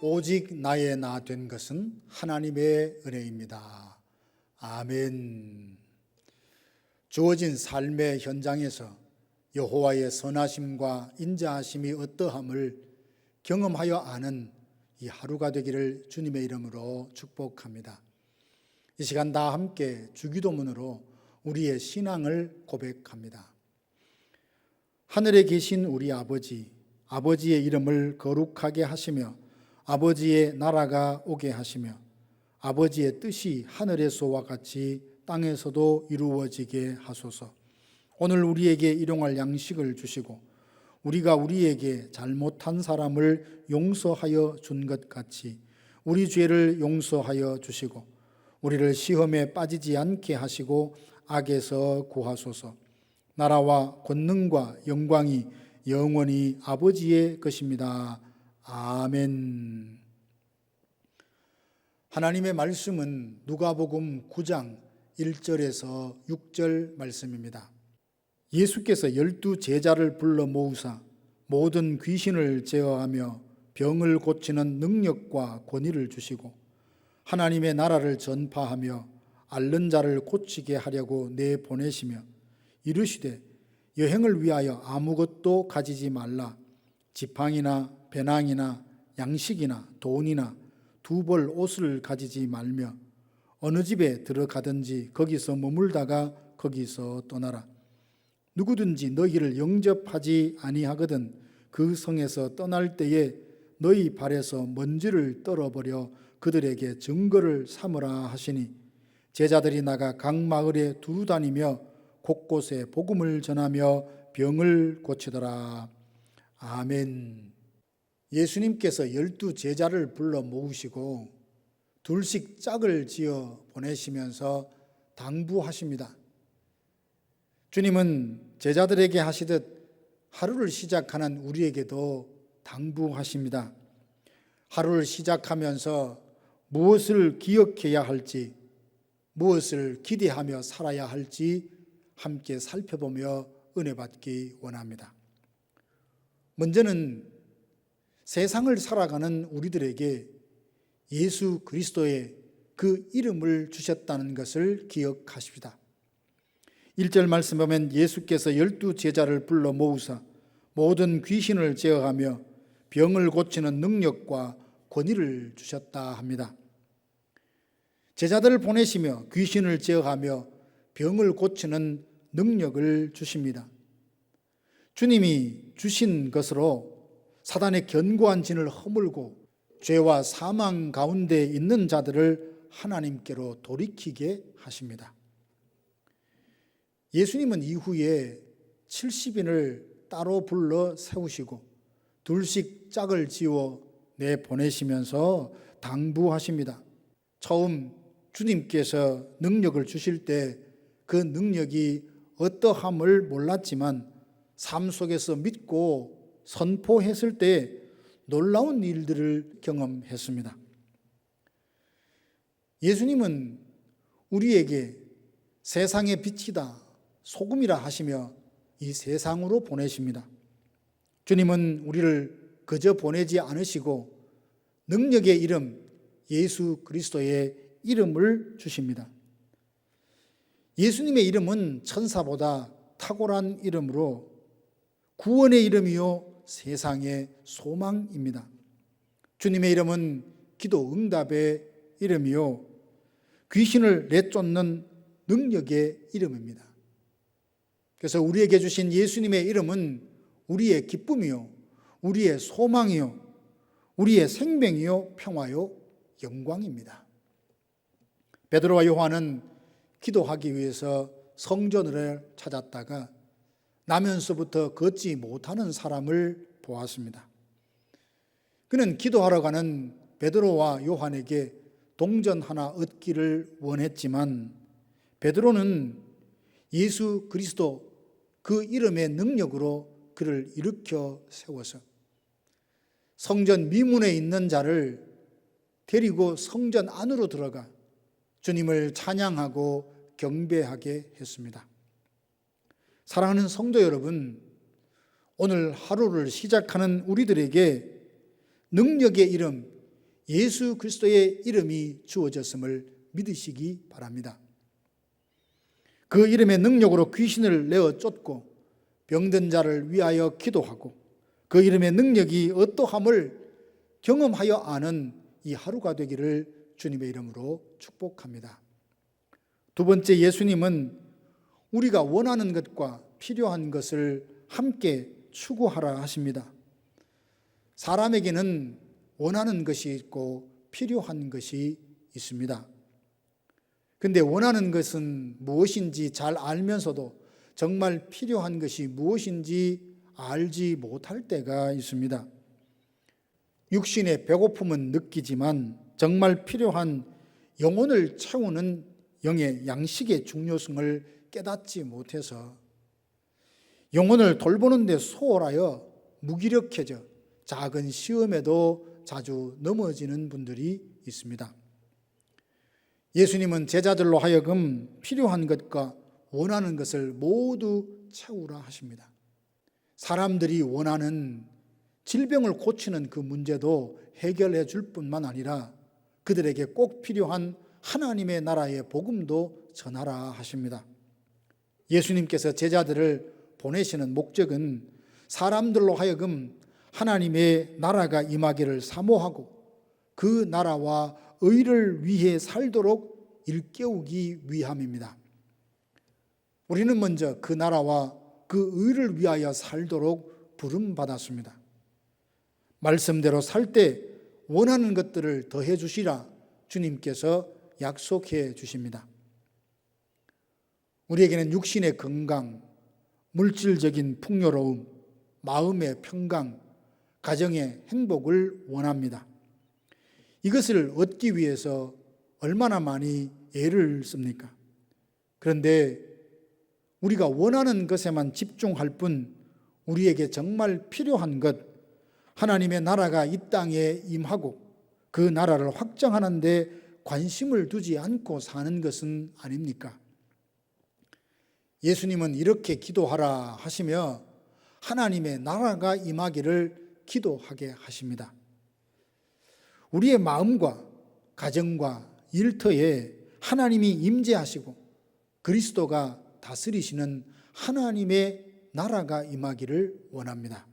오직 나의 나 된 것은 하나님의 은혜입니다. 아멘. 주어진 삶의 현장에서 여호와의 선하심과 인자하심이 어떠함을 경험하여 아는 이 하루가 되기를 주님의 이름으로 축복합니다. 이 시간 다 함께 주기도문으로 우리의 신앙을 고백합니다. 하늘에 계신 우리 아버지, 아버지의 이름을 거룩하게 하시며 아버지의 나라가 오게 하시며 아버지의 뜻이 하늘에서와 같이 땅에서도 이루어지게 하소서. 오늘 우리에게 일용할 양식을 주시고 우리가 우리에게 잘못한 사람을 용서하여 준 것 같이 우리 죄를 용서하여 주시고 우리를 시험에 빠지지 않게 하시고 악에서 구하소서. 나라와 권능과 영광이 영원히 아버지의 것입니다. 아멘. 하나님의 말씀은 누가복음 9장 1절에서 6절 말씀입니다. 예수께서 12 제자를 불러 모으사 모든 귀신을 제어하며 병을 고치는 능력과 권위를 주시고 하나님의 나라를 전파하며 앓는 자를 고치게 하려고 내보내시며 이르시되 여행을 위하여 아무것도 가지지 말라. 지팡이나 배낭이나 양식이나 돈이나 두 벌 옷을 가지지 말며 어느 집에 들어가든지 거기서 머물다가 거기서 떠나라. 누구든지 너희를 영접하지 아니하거든 그 성에서 떠날 때에 너희 발에서 먼지를 떨어버려 그들에게 증거를 삼으라 하시니 제자들이 나가 각 마을에 두루 다니며 곳곳에 복음을 전하며 병을 고치더라. 아멘. 예수님께서 12 제자를 불러 모으시고 둘씩 짝을 지어 보내시면서 당부하십니다. 주님은 제자들에게 하시듯 하루를 시작하는 우리에게도 당부하십니다. 하루를 시작하면서 무엇을 기억해야 할지, 무엇을 기대하며 살아야 할지 함께 살펴보며 은혜 받기 원합니다. 먼저는 세상을 살아가는 우리들에게 예수 그리스도의 그 이름을 주셨다는 것을 기억하십시다. 1절 말씀 보면 예수께서 12 제자를 불러 모으사 모든 귀신을 제어하며 병을 고치는 능력과 권위를 주셨다 합니다. 제자들을 보내시며 귀신을 제어하며 병을 고치는 능력을 주십니다. 주님이 주신 것으로 사단의 견고한 진을 허물고 죄와 사망 가운데 있는 자들을 하나님께로 돌이키게 하십니다. 예수님은 이후에 70인을 따로 불러 세우시고 둘씩 짝을 지어 내보내시면서 당부하십니다. 처음 주님께서 능력을 주실 때 그 능력이 어떠함을 몰랐지만 삶 속에서 믿고 선포했을 때 놀라운 일들을 경험했습니다. 예수님은 우리에게 세상의 빛이다, 소금이라 하시며 이 세상으로 보내십니다. 주님은 우리를 그저 보내지 않으시고 능력의 이름 예수 그리스도의 이름을 주십니다. 예수님의 이름은 천사보다 탁월한 이름으로 구원의 이름이요 세상의 소망입니다. 주님의 이름은 기도 응답의 이름이요 귀신을 내쫓는 능력의 이름입니다. 그래서 우리에게 주신 예수님의 이름은 우리의 기쁨이요 우리의 소망이요 우리의 생명이요 평화요 영광입니다. 베드로와 요한은 기도하기 위해서 성전을 찾았다가 나면서부터 걷지 못하는 사람을 보았습니다. 그는 기도하러 가는 베드로와 요한에게 동전 하나 얻기를 원했지만 베드로는 예수 그리스도 그 이름의 능력으로 그를 일으켜 세워서 성전 미문에 있는 자를 데리고 성전 안으로 들어가 주님을 찬양하고 경배하게 했습니다. 사랑하는 성도 여러분, 오늘 하루를 시작하는 우리들에게 능력의 이름 예수 그리스도의 이름이 주어졌음을 믿으시기 바랍니다. 그 이름의 능력으로 귀신을 내어 쫓고 병든 자를 위하여 기도하고 그 이름의 능력이 어떠함을 경험하여 아는 이 하루가 되기를 주님의 이름으로 축복합니다. 두 번째, 예수님은 우리가 원하는 것과 필요한 것을 함께 추구하라 하십니다. 사람에게는 원하는 것이 있고 필요한 것이 있습니다. 근데 원하는 것은 무엇인지 잘 알면서도 정말 필요한 것이 무엇인지 알지 못할 때가 있습니다. 육신의 배고픔은 느끼지만 정말 필요한 영혼을 채우는 영의 양식의 중요성을 깨닫지 못해서 영혼을 돌보는 데 소홀하여 무기력해져 작은 시험에도 자주 넘어지는 분들이 있습니다. 예수님은 제자들로 하여금 필요한 것과 원하는 것을 모두 채우라 하십니다. 사람들이 원하는 질병을 고치는 그 문제도 해결해 줄 뿐만 아니라 그들에게 꼭 필요한 하나님의 나라의 복음도 전하라 하십니다. 예수님께서 제자들을 보내시는 목적은 사람들로 하여금 하나님의 나라가 임하기를 사모하고 그 나라와 의를 위해 살도록 일깨우기 위함입니다. 우리는 먼저 그 나라와 그 의를 위하여 살도록 부름받았습니다. 말씀대로 살 때 원하는 것들을 더해 주시라 주님께서 약속해 주십니다. 우리에게는 육신의 건강, 물질적인 풍요로움, 마음의 평강, 가정의 행복을 원합니다. 이것을 얻기 위해서 얼마나 많이 애를 씁니까? 그런데 우리가 원하는 것에만 집중할 뿐 우리에게 정말 필요한 것, 하나님의 나라가 이 땅에 임하고 그 나라를 확장하는 데 관심을 두지 않고 사는 것은 아닙니까? 예수님은 이렇게 기도하라 하시며 하나님의 나라가 임하기를 기도하게 하십니다. 우리의 마음과 가정과 일터에 하나님이 임재하시고 그리스도가 다스리시는 하나님의 나라가 임하기를 원합니다.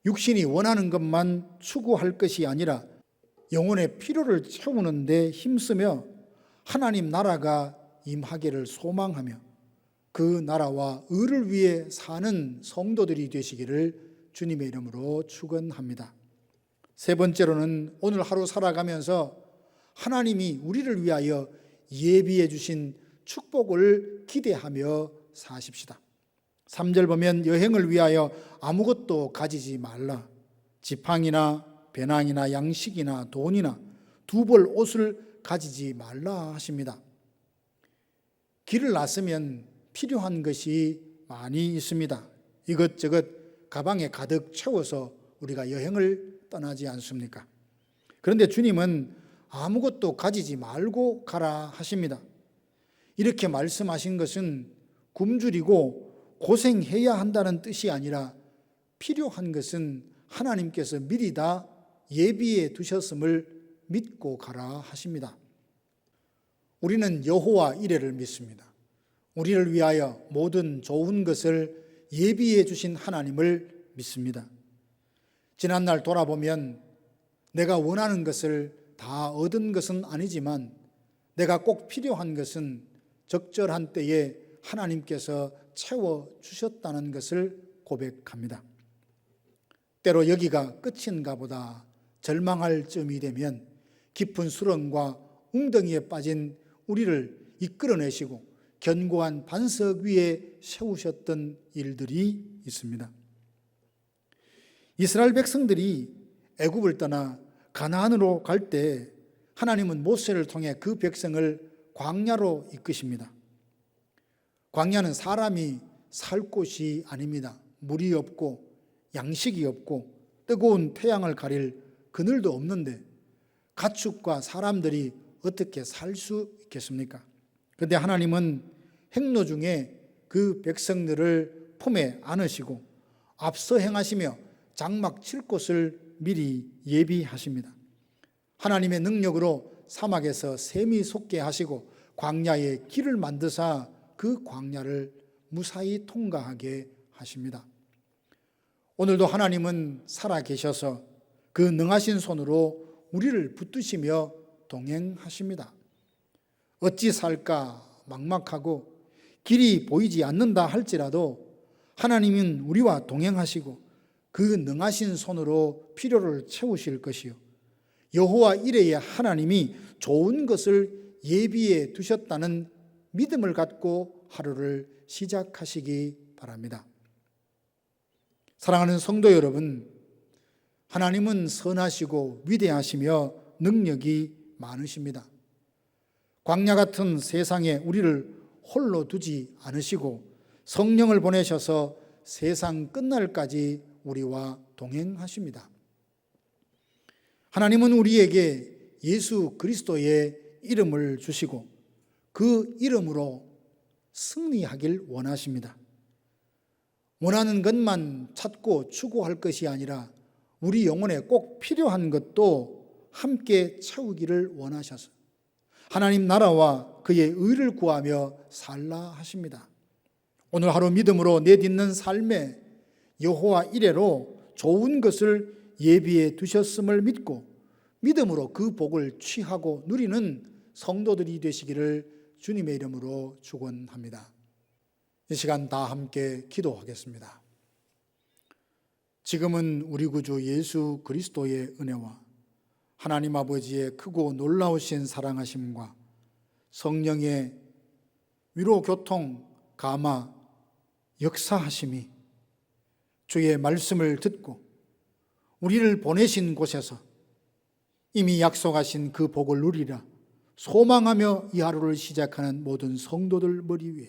육신이 원하는 것만 추구할 것이 아니라 영혼의 필요를 채우는 데 힘쓰며 하나님 나라가 임하기를 소망하며 그 나라와 의를 위해 사는 성도들이 되시기를 주님의 이름으로 축원합니다. 세 번째로는 오늘 하루 살아가면서 하나님이 우리를 위하여 예비해 주신 축복을 기대하며 사십시다. 3절 보면 여행을 위하여 아무것도 가지지 말라. 지팡이나 배낭이나 양식이나 돈이나 두 벌 옷을 가지지 말라 하십니다. 길을 나서면 필요한 것이 많이 있습니다. 이것저것 가방에 가득 채워서 우리가 여행을 떠나지 않습니까? 그런데 주님은 아무것도 가지지 말고 가라 하십니다. 이렇게 말씀하신 것은 굶주리고 고생해야 한다는 뜻이 아니라 필요한 것은 하나님께서 미리 다 예비해 두셨음을 믿고 가라 하십니다. 우리는 여호와 이레를 믿습니다. 우리를 위하여 모든 좋은 것을 예비해 주신 하나님을 믿습니다. 지난날 돌아보면 내가 원하는 것을 다 얻은 것은 아니지만 내가 꼭 필요한 것은 적절한 때에 하나님께서 채워주셨다는 것을 고백합니다. 때로 여기가 끝인가 보다 절망할 쯤이 되면 깊은 수렁과 웅덩이에 빠진 우리를 이끌어내시고 견고한 반석 위에 세우셨던 일들이 있습니다. 이스라엘 백성들이 애굽을 떠나 가나안으로 갈 때 하나님은 모세를 통해 그 백성을 광야로 이끄십니다. 광야는 사람이 살 곳이 아닙니다. 물이 없고 양식이 없고 뜨거운 태양을 가릴 그늘도 없는데 가축과 사람들이 어떻게 살 수 있겠습니까? 그런데 하나님은 행로 중에 그 백성들을 품에 안으시고 앞서 행하시며 장막 칠 곳을 미리 예비하십니다. 하나님의 능력으로 사막에서 샘이 솟게 하시고 광야에 길을 만드사 그 광야를 무사히 통과하게 하십니다. 오늘도 하나님은 살아 계셔서 그 능하신 손으로 우리를 붙드시며 동행하십니다. 어찌 살까 막막하고 길이 보이지 않는다 할지라도 하나님은 우리와 동행하시고 그 능하신 손으로 필요를 채우실 것이요, 여호와 이레의 하나님이 좋은 것을 예비해 두셨다는 믿음을 갖고 하루를 시작하시기 바랍니다. 사랑하는 성도 여러분, 하나님은 선하시고 위대하시며 능력이 많으십니다. 광야 같은 세상에 우리를 홀로 두지 않으시고 성령을 보내셔서 세상 끝날까지 우리와 동행하십니다. 하나님은 우리에게 예수 그리스도의 이름을 주시고 그 이름으로 승리하길 원하십니다. 원하는 것만 찾고 추구할 것이 아니라 우리 영혼에 꼭 필요한 것도 함께 채우기를 원하셔서 하나님 나라와 그의 의를 구하며 살라 하십니다. 오늘 하루 믿음으로 내딛는 삶에 여호와 이레로 좋은 것을 예비해 두셨음을 믿고 믿음으로 그 복을 취하고 누리는 성도들이 되시기를 주님의 이름으로 축원합니다. 이 시간 다 함께 기도하겠습니다. 지금은 우리 구주 예수 그리스도의 은혜와 하나님 아버지의 크고 놀라우신 사랑하심과 성령의 위로, 교통, 감화, 역사하심이 주의 말씀을 듣고 우리를 보내신 곳에서 이미 약속하신 그 복을 누리라 소망하며 이 하루를 시작하는 모든 성도들 머리 위에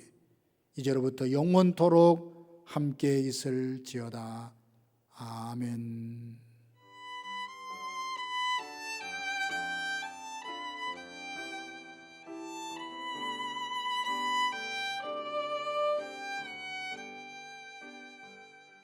이제로부터 영원토록 함께 있을지어다. 아멘.